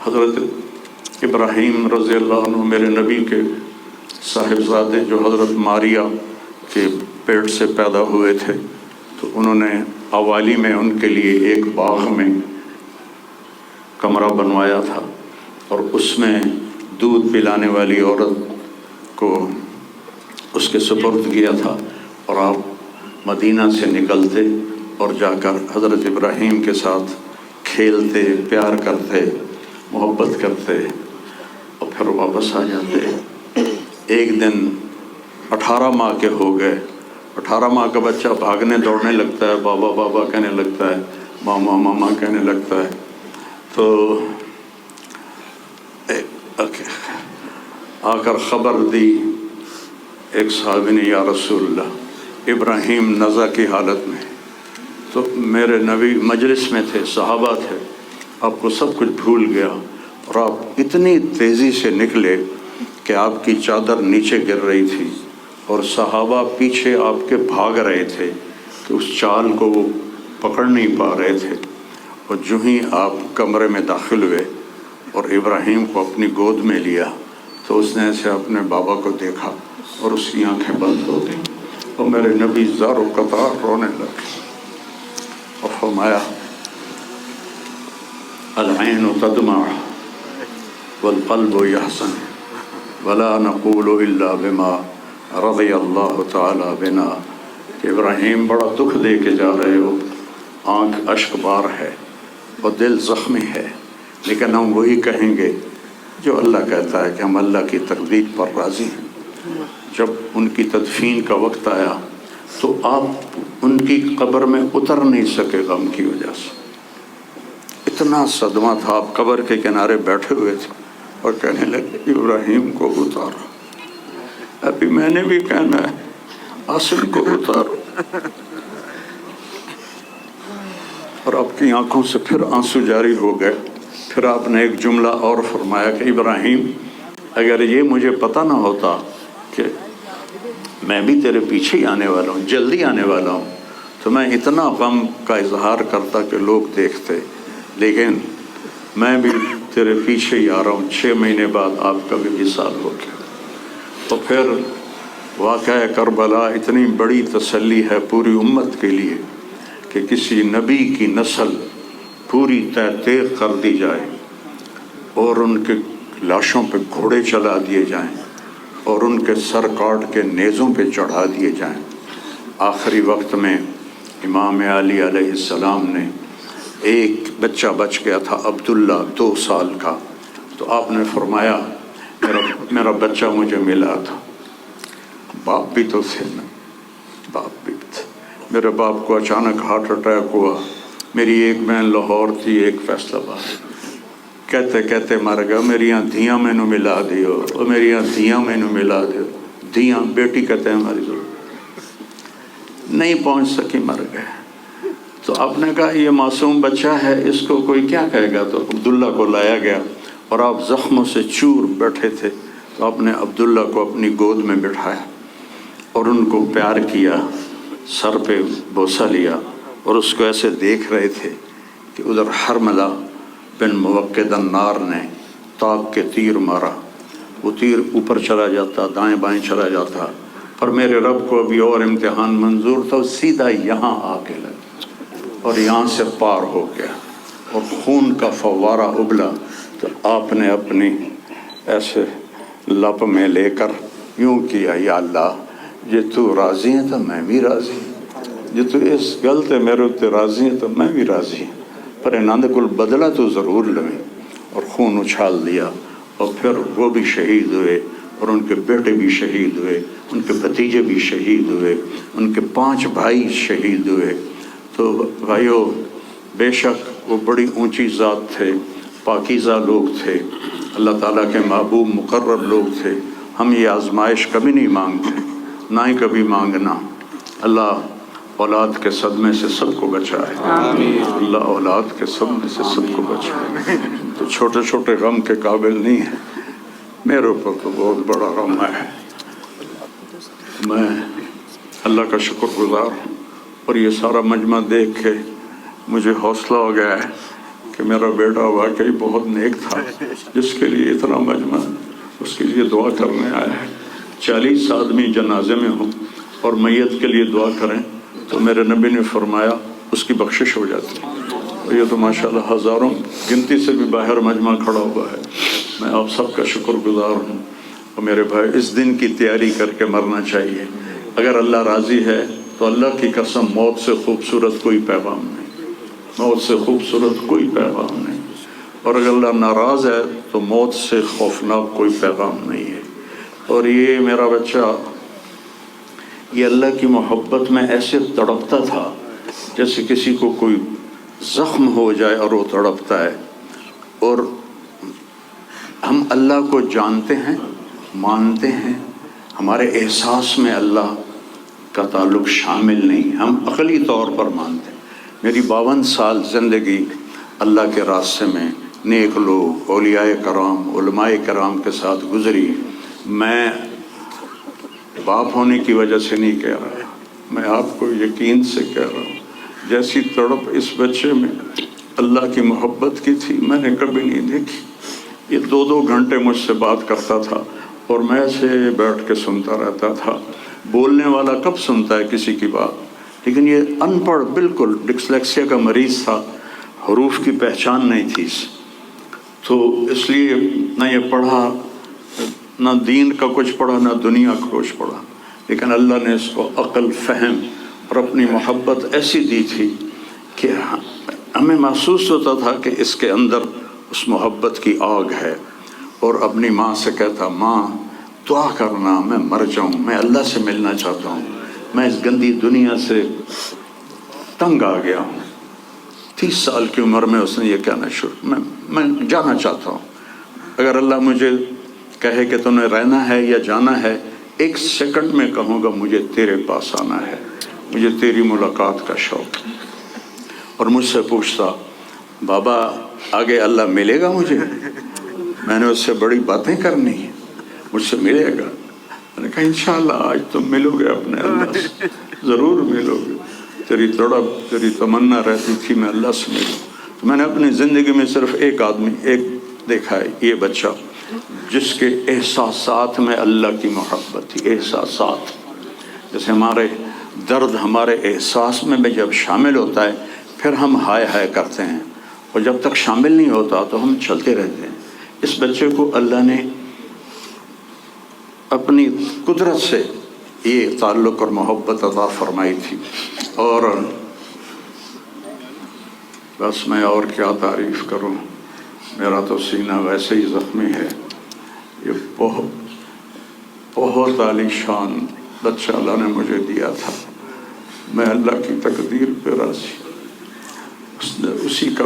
حضرت ابراہیم رضی اللہ عنہ میرے نبی کے صاحبزادے جو حضرت ماریا کے پیٹ سے پیدا ہوئے تھے، تو انہوں نے حوالی میں ان کے لیے ایک باغ میں کمرہ بنوایا تھا، اور اس میں دودھ پلانے والی عورت کو اس کے سپرد کیا تھا، اور آپ مدینہ سے نکلتے اور جا کر حضرت ابراہیم کے ساتھ کھیلتے، پیار کرتے، محبت کرتے، اور پھر واپس آ جاتے۔ ایک دن 18 ماہ کے ہو گئے۔ 18 ماہ کا بچہ بھاگنے دوڑنے لگتا ہے، بابا بابا کہنے لگتا ہے، ماما ماما کہنے لگتا ہے۔ تو آ کر خبر دی ایک صحابی نے، یا رسول اللہ ابراہیم نزع کی حالت میں۔ تو میرے نبی مجلس میں تھے، صحابہ تھے، آپ کو سب کچھ بھول گیا، اور آپ اتنی تیزی سے نکلے کہ آپ کی چادر نیچے گر رہی تھی، اور صحابہ پیچھے آپ کے بھاگ رہے تھے کہ اس چال کو وہ پکڑ نہیں پا رہے تھے۔ اور جو ہی آپ کمرے میں داخل ہوئے اور ابراہیم کو اپنی گود میں لیا، تو اس نے ایسے اپنے بابا کو دیکھا اور اس کی آنکھیں بند ہو گئیں، اور میرے نبی زار و قطار رونے لگے اور فرمایا، العین تدمع والقلب یحزن ولا نقول الا بما رضی اللہ تعالی بنا۔ کہ ابراہیم بڑا دکھ دے کے جا رہے ہو، آنکھ اشک بار ہے اور دل زخمی ہے، لیکن ہم وہی کہیں گے جو اللہ کہتا ہے کہ ہم اللہ کی تقدیر پر راضی ہیں۔ جب ان کی تدفین کا وقت آیا تو آپ ان کی قبر میں اتر نہیں سکے غم کی وجہ سے، اتنا صدمہ تھا۔ آپ قبر کے کنارے بیٹھے ہوئے تھے اور کہنے لگے، ابراہیم کو اتارو، ابھی میں نے بھی کہنا ہے، عاصم کو اتارو۔ اور آپ کی آنکھوں سے پھر آنسو جاری ہو گئے۔ پھر آپ نے ایک جملہ اور فرمایا کہ ابراہیم، اگر یہ مجھے پتہ نہ ہوتا کہ میں بھی تیرے پیچھے ہی آنے والا ہوں، جلدی آنے والا ہوں، تو میں اتنا غم کا اظہار کرتا کہ لوگ دیکھتے، لیکن میں بھی تیرے پیچھے ہی آ رہا ہوں۔ 6 مہینے بعد آپ کا بھی وصال ہو گیا۔ تو پھر واقعہ کربلا اتنی بڑی تسلی ہے پوری امت کے لیے کہ کسی نبی کی نسل پوری تیغ کر دی جائے، اور ان کے لاشوں پہ گھوڑے چلا دیے جائیں، اور ان کے سر کاٹ کے نیزوں پہ چڑھا دیے جائیں۔ آخری وقت میں امام علی علیہ السلام نے، ایک بچہ بچ گیا تھا عبداللہ 2 سال کا، تو آپ نے فرمایا، میرا بچہ مجھے ملا تھا۔ باپ بھی تو تھے نا، باپ بھی تھے۔ میرے باپ کو اچانک ہارٹ اٹیک ہوا، میری ایک بہن لاہور تھی، ایک فیصل آباد، کہتے کہتے مر گیا۔ میریاں دھیاں مینوں ملا دیو، اور میریاں دھیاں مینوں ملا دیو۔ دھیاں بیٹی کہتے ہیں ہماری ضرورت نہیں پہنچ سکی، مر گئے۔ تو آپ نے کہا یہ معصوم بچہ ہے، اس کو کوئی کیا کہے گا؟ تو عبداللہ کو لایا گیا، اور آپ زخموں سے چور بیٹھے تھے، تو آپ نے عبداللہ کو اپنی گود میں بٹھایا اور ان کو پیار کیا، سر پہ بوسہ لیا، اور اس کو ایسے دیکھ رہے تھے کہ ادھر حرملہ بن موقد النار نے تاک کے تیر مارا، وہ تیر اوپر چلا جاتا، دائیں بائیں چلا جاتا، پر میرے رب کو ابھی اور امتحان منظور تھا، سیدھا یہاں آ کے لگا اور یہاں سے پار ہو گیا، اور خون کا فوارہ ابلا۔ تو آپ نے اپنی ایسے لپ میں لے کر یوں کیا، یا اللہ جے تو راضی ہے تو میں بھی راضی ہوں، جے تو اس گل تے میرے تے راضی ہے تو میں بھی راضی ہوں، پر انہاں دے کول بدلہ تو ضرور لویں۔ اور خون اچھال دیا، اور پھر وہ بھی شہید ہوئے، اور ان کے بیٹے بھی شہید ہوئے، ان کے بھتیجے بھی شہید ہوئے، ان کے 5 بھائی شہید ہوئے۔ تو بھائیو، بے شک وہ بڑی اونچی ذات تھے، پاکیزہ لوگ تھے، اللہ تعالیٰ کے محبوب مقرب لوگ تھے۔ ہم یہ آزمائش کبھی نہیں مانگتے، نہ ہی کبھی مانگنا۔ اللہ اولاد کے صدمے سے سب کو بچائے، اللہ اولاد کے صدمے سے سب کو بچائے۔ تو چھوٹے چھوٹے غم کے قابل نہیں ہیں، میرے اوپر تو بہت بڑا غم ہے۔ میں اللہ کا شکر گزار ہوں، اور یہ سارا مجمع دیکھ کے مجھے حوصلہ ہو گیا ہے کہ میرا بیٹا واقعی بہت نیک تھا جس کے لیے اتنا مجمع اس کے لیے دعا کرنے آیا ہے. 40 آدمی جنازے میں ہوں اور میت کے لیے دعا کریں تو میرے نبی نے فرمایا اس کی بخشش ہو جاتی ہے. اور یہ تو ماشاءاللہ ہزاروں گنتی سے بھی باہر مجمع کھڑا ہوا ہے. میں آپ سب کا شکر گزار ہوں. اور میرے بھائی اس دن کی تیاری کر کے مرنا چاہیے. اگر اللہ راضی ہے تو اللہ کی قسم موت سے خوبصورت کوئی پیغام نہیں، موت سے خوبصورت کوئی پیغام نہیں. اور اگر اللہ ناراض ہے تو موت سے خوفناک کوئی پیغام نہیں ہے. اور یہ میرا بچہ یہ اللہ کی محبت میں ایسے تڑپتا تھا جیسے کسی کو کوئی زخم ہو جائے اور وہ تڑپتا ہے. اور ہم اللہ کو جانتے ہیں، مانتے ہیں، ہمارے احساس میں اللہ کا تعلق شامل نہیں، ہم عقلی طور پر مانتے ہیں. میری 52 سال زندگی اللہ کے راستے میں نیک لوگ، اولیاء کرام، علماء کرام کے ساتھ گزری. میں باپ ہونے کی وجہ سے نہیں کہہ رہا، میں آپ کو یقین سے کہہ رہا ہوں جیسی تڑپ اس بچے میں اللہ کی محبت کی تھی میں نے کبھی نہیں دیکھی. یہ 2 گھنٹے مجھ سے بات کرتا تھا اور میں ایسے بیٹھ کے سنتا رہتا تھا. بولنے والا کب سنتا ہے کسی کی بات، لیکن یہ ان پڑھ بالکل ڈسلیکسیا کا مریض تھا، حروف کی پہچان نہیں تھی تو اس لیے نہ یہ پڑھا، نہ دین کا کچھ پڑھا، نہ دنیا کا کچھ پڑھا. لیکن اللہ نے اس کو عقل، فہم اور اپنی محبت ایسی دی تھی کہ ہمیں محسوس ہوتا تھا کہ اس کے اندر اس محبت کی آگ ہے. اور اپنی ماں سے کہتا، ماں دعا کرنا میں مر جاؤں، میں اللہ سے ملنا چاہتا ہوں، میں اس گندی دنیا سے تنگ آ گیا ہوں. 30 سال کی عمر میں اس نے یہ کہنا شروع، میں جانا چاہتا ہوں. اگر اللہ مجھے کہے کہ تمہیں رہنا ہے یا جانا ہے، 1 سیکنڈ میں کہوں گا مجھے تیرے پاس آنا ہے، مجھے تیری ملاقات کا شوق. اور مجھ سے پوچھتا، بابا آگے اللہ ملے گا مجھے؟ میں نے اس سے بڑی باتیں کرنی ہیں، مجھ سے ملے گا؟ میں نے کہا انشاءاللہ آج تم ملو گے اپنے اللہ سے، ضرور ملو گے. تیری تڑپ، تیری تمنا رہتی تھی میں اللہ سے ملوں. تو میں نے اپنی زندگی میں صرف ایک آدمی دیکھا ہے، یہ بچہ جس کے احساسات میں اللہ کی محبت تھی. احساسات جیسے ہمارے درد ہمارے احساس میں جب شامل ہوتا ہے پھر ہم ہائے ہائے کرتے ہیں، اور جب تک شامل نہیں ہوتا تو ہم چلتے رہتے ہیں. اس بچے کو اللہ نے اپنی قدرت سے یہ تعلق اور محبت عطا فرمائی تھی. اور بس میں اور کیا تعریف کروں، میرا تو سینہ ویسے ہی زخمی ہے. یہ بہت عالی شان بچہ اللہ نے مجھے دیا تھا. میں اللہ کی تقدیر پہ راضی، اسی کا